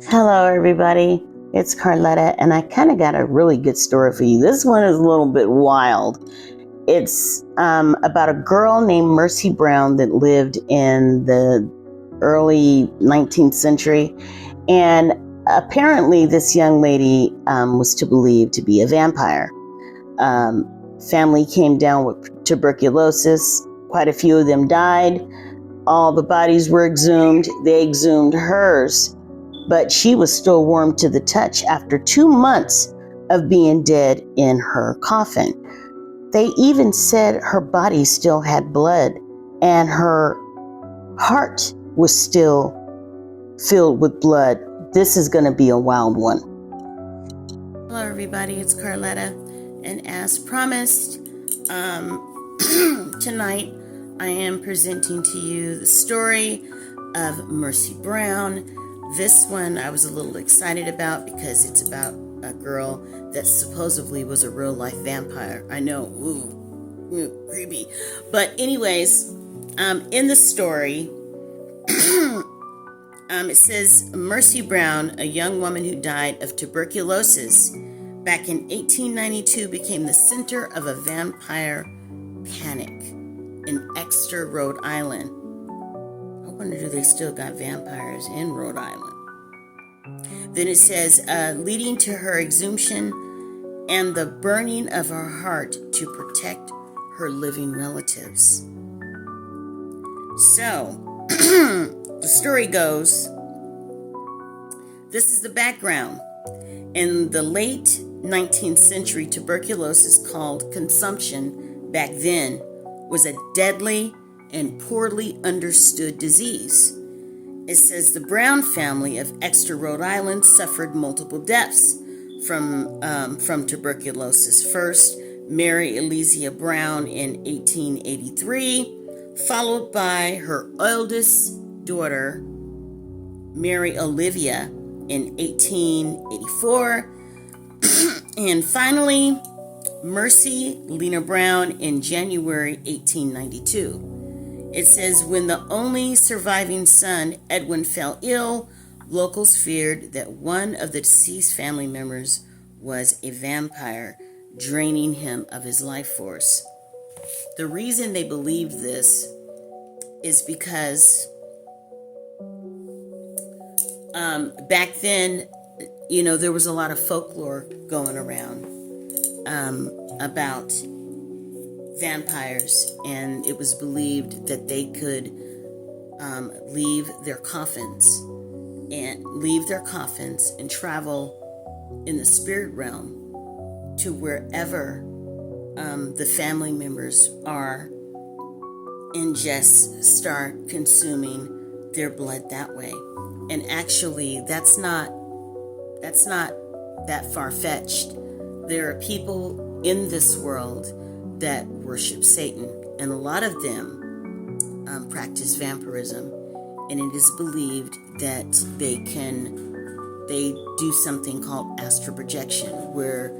Hello, everybody. It's Carletta, and I kind of got a really good story for you. This one is a little bit wild. It's about a girl named Mercy Brown that lived in the early 19th century. And apparently, this young lady was believed to be a vampire. Um, Family came down with tuberculosis. Quite a few of them died. All the bodies were exhumed. They exhumed hers, but she was still warm to the touch after 2 months of being dead in her coffin. They even said her body still had blood and her heart was still filled with blood. This is going to be a wild one. Hello, everybody. It's Carletta. And as promised, tonight I am presenting to you the story of Mercy Brown. This one I was a little excited about because it's about a girl that supposedly was a real life vampire. I know, ooh, creepy. But anyways, in the story, it says Mercy Brown, a young woman who died of tuberculosis back in 1892, became the center of a vampire panic in Exeter, Rhode Island. I wonder, do they still got vampires in Rhode Island? Then it says, leading to her exhumation and the burning of her heart to protect her living relatives. So, the story goes, this is the background. In the late 19th century, tuberculosis, called consumption back then, was a deadly and poorly understood disease. It says the Brown family of Exeter, Rhode Island suffered multiple deaths from tuberculosis. First, Mary Elysia Brown in 1883, followed by her oldest daughter, Mary Olivia, in 1884, and finally, Mercy Lena Brown in January 1892. It says, when the only surviving son, Edwin, fell ill, locals feared that one of the deceased family members was a vampire, draining him of his life force. The reason they believed this is because back then, there was a lot of folklore going around about vampires, and it was believed that they could leave their coffins and travel in the spirit realm to wherever the family members are, and just start consuming their blood that way. And actually, that's not that far-fetched. There are people in this world that worship Satan, and a lot of them practice vampirism, and it is believed that they do something called astral projection, where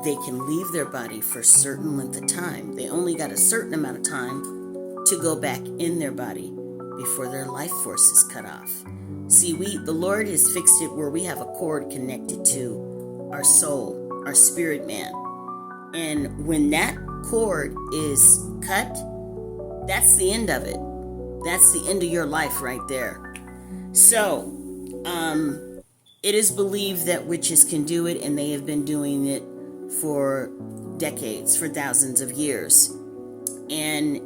they can leave their body for a certain length of time. They only got a certain amount of time to go back in their body before their life force is cut off. See, the Lord has fixed it where we have a cord connected to our soul, our spirit man. And when that cord is cut, that's the end of it. That's the end of your life right there. So, it is believed that witches can do it, and they have been doing it for decades, for thousands of years. And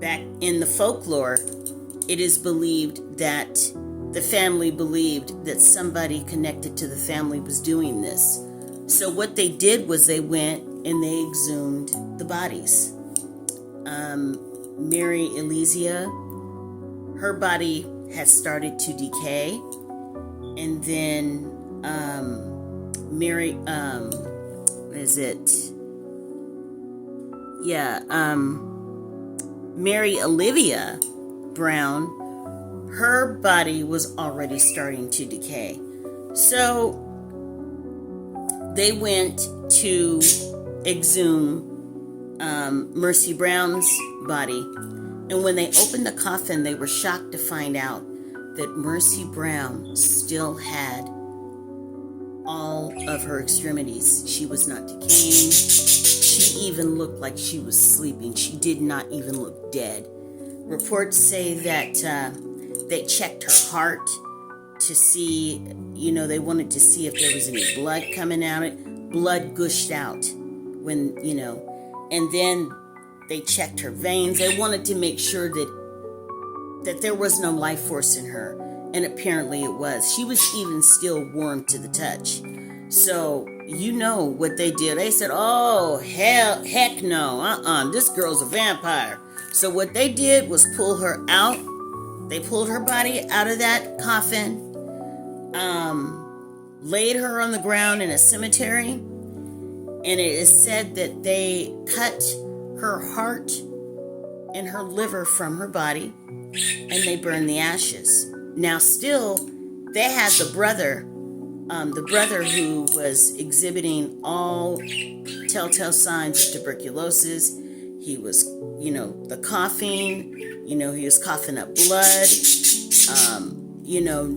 back in the folklore, it is believed that the family believed that somebody connected to the family was doing this. So what they did was they went and they exhumed the bodies. Mary Elysia, her body had started to decay, and then Mary Olivia Brown, her body was already starting to decay. So they went to exhume Mercy Brown's body, and when they opened the coffin, they were shocked to find out that Mercy Brown still had all of her extremities. She was not decaying. She even looked like she was sleeping. She did not even look dead. Reports say that they checked her heart to see, they wanted to see if there was any blood coming out. Blood gushed out when, and then they checked her veins. They wanted to make sure that there was no life force in her. And apparently it was. She was even still warm to the touch. So, what they did. They said, oh, heck no. This girl's a vampire. So what they did was pull her out. They pulled her body out of that coffin, laid her on the ground in a cemetery, and it is said that they cut her heart and her liver from her body, and they burned the ashes. Now, still, they had the brother who was exhibiting all telltale signs of tuberculosis. He was, the coughing, he was coughing up blood,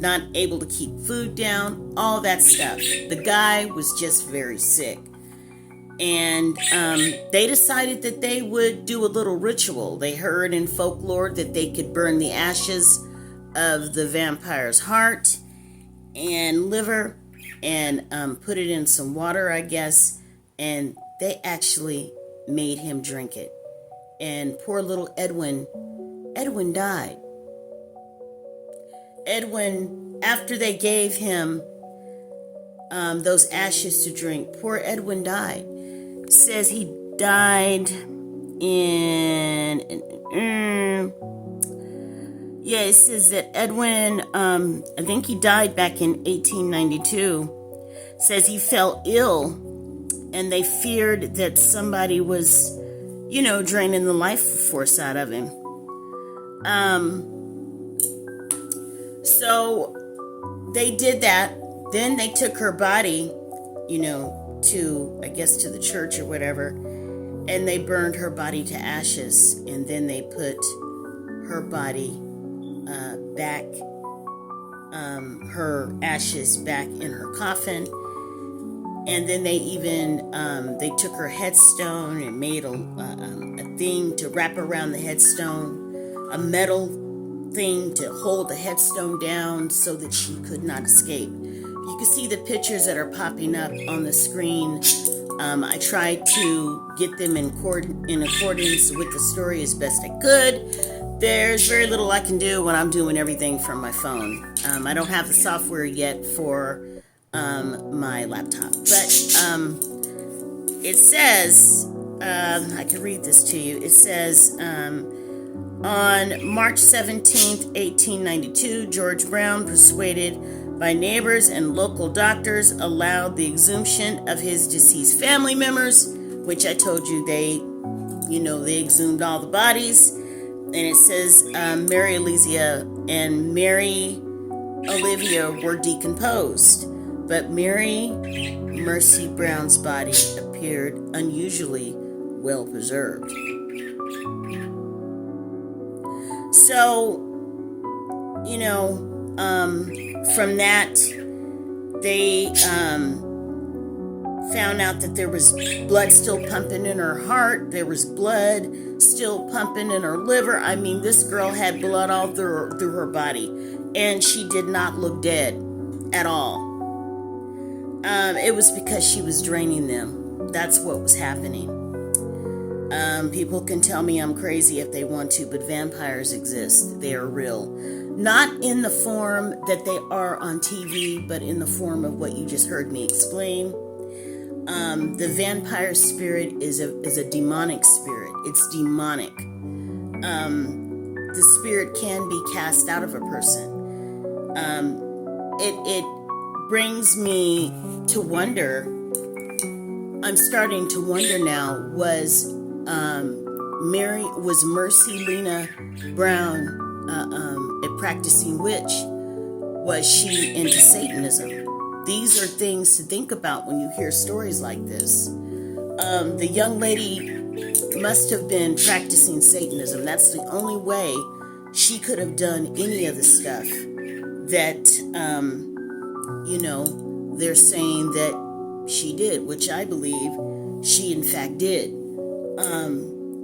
not able to keep food down, all that stuff. The guy was just very sick. And they decided that they would do a little ritual. They heard in folklore that they could burn the ashes of the vampire's heart and liver and put it in some water, I guess. And they actually made him drink it. And poor little Edwin died. Edwin, after they gave him those ashes to drink, poor Edwin died. It says he died it says that Edwin, I think he died back in 1892. It says he fell ill, and they feared that somebody was, draining the life force out of him. So they did that. Then they took her body, to, I guess, to the church or whatever, and they burned her body to ashes, and then they put her body back, her ashes back in her coffin. And then they even, they took her headstone and made a thing to wrap around the headstone, a metal thing to hold the headstone down so that she could not escape. You can see the pictures that are popping up on the screen. I tried to get them in accordance with the story as best I could. There's very little I can do when I'm doing everything from my phone. I don't have the software yet for my laptop. But it says, I can read this to you. It says, on March 17th, 1892, George Brown, persuaded by neighbors and local doctors, allowed the exhumation of his deceased family members, which I told you they exhumed all the bodies. And it says Mary Alizia and Mary Olivia were decomposed, but Mercy Brown's body appeared unusually well preserved. So, from that, they found out that there was blood still pumping in her heart. There was blood still pumping in her liver. I mean, this girl had blood all through her body, and she did not look dead at all. It was because she was draining them. That's what was happening. People can tell me I'm crazy if they want to, but vampires exist. They are real. Not in the form that they are on TV, but in the form of what you just heard me explain. The vampire spirit is a demonic spirit. It's demonic. The spirit can be cast out of a person. It brings me to wonder. I'm starting to wonder now, was Mercy Lena Brown a practicing witch? Was she into Satanism? These are things to think about when you hear stories like this. The young lady must have been practicing Satanism. That's the only way she could have done any of this stuff. that, they're saying that she did, which I believe she in fact did.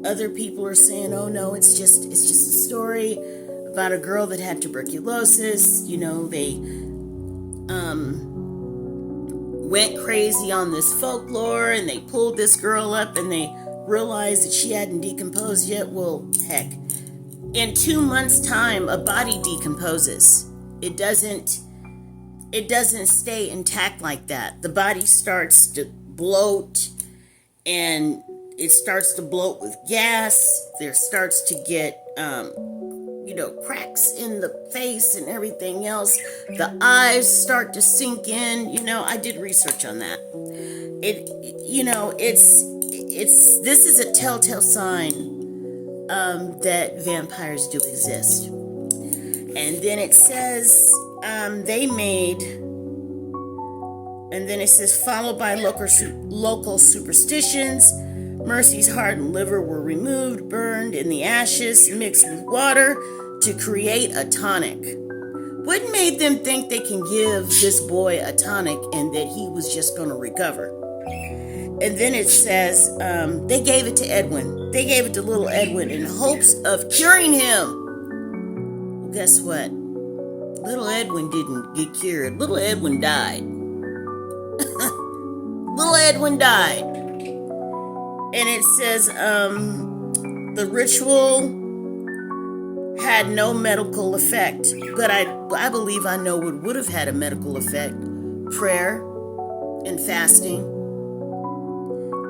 Other people are saying, oh no, it's just a story about a girl that had tuberculosis. They went crazy on this folklore and they pulled this girl up and they realized that she hadn't decomposed yet. Well, heck, in 2 months' time, a body decomposes. It doesn't stay intact like that. The body starts to bloat, and it starts to bloat with gas. There starts to get cracks in the face and everything else. The eyes start to sink in. I did research on that. This is a telltale sign that vampires do exist. And then it says and then it says, followed by local superstitions. Mercy's heart and liver were removed, burned in the ashes, mixed with water to create a tonic. What made them think they can give this boy a tonic and that he was just going to recover? And then it says they gave it to Edwin. They gave it to little Edwin in hopes of curing him. Well, guess what? Little Edwin didn't get cured. Little Edwin died. Little Edwin died. And it says the ritual had no medical effect. But I believe I know what would have had a medical effect. Prayer and fasting.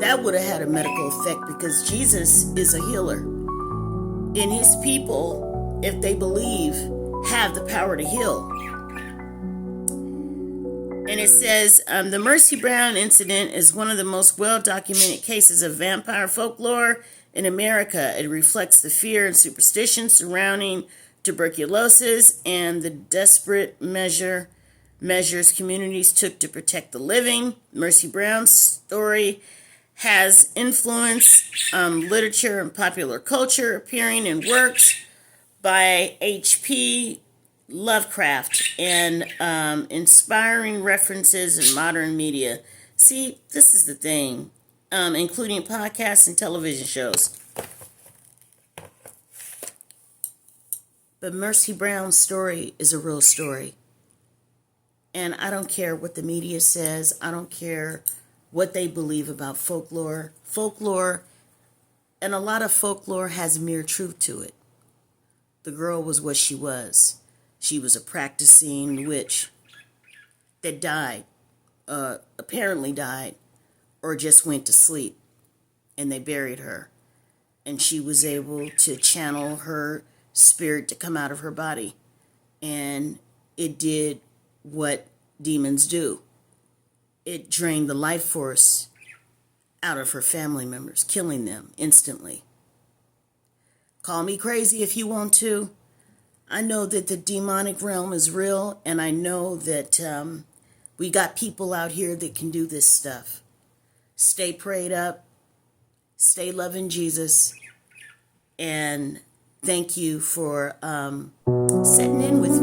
That would have had a medical effect because Jesus is a healer. And his people, if they believe, have the power to heal. And it says, the Mercy Brown incident is one of the most well-documented cases of vampire folklore in America. It reflects the fear and superstition surrounding tuberculosis and the desperate measures communities took to protect the living. Mercy Brown's story has influenced literature and popular culture, appearing in works by H.P. Lovecraft and inspiring references in modern media. See, this is the thing, including podcasts and television shows. But Mercy Brown's story is a real story. And I don't care what the media says. I don't care what they believe about folklore. Folklore, and a lot of folklore has mere truth to it. The girl was what she was. She was a practicing witch that died, apparently died, or just went to sleep, and they buried her. And she was able to channel her spirit to come out of her body. And it did what demons do. It drained the life force out of her family members, killing them instantly. Call me crazy if you want to. I know that the demonic realm is real, and I know that we got people out here that can do this stuff. Stay prayed up, stay loving Jesus, and thank you for sitting in with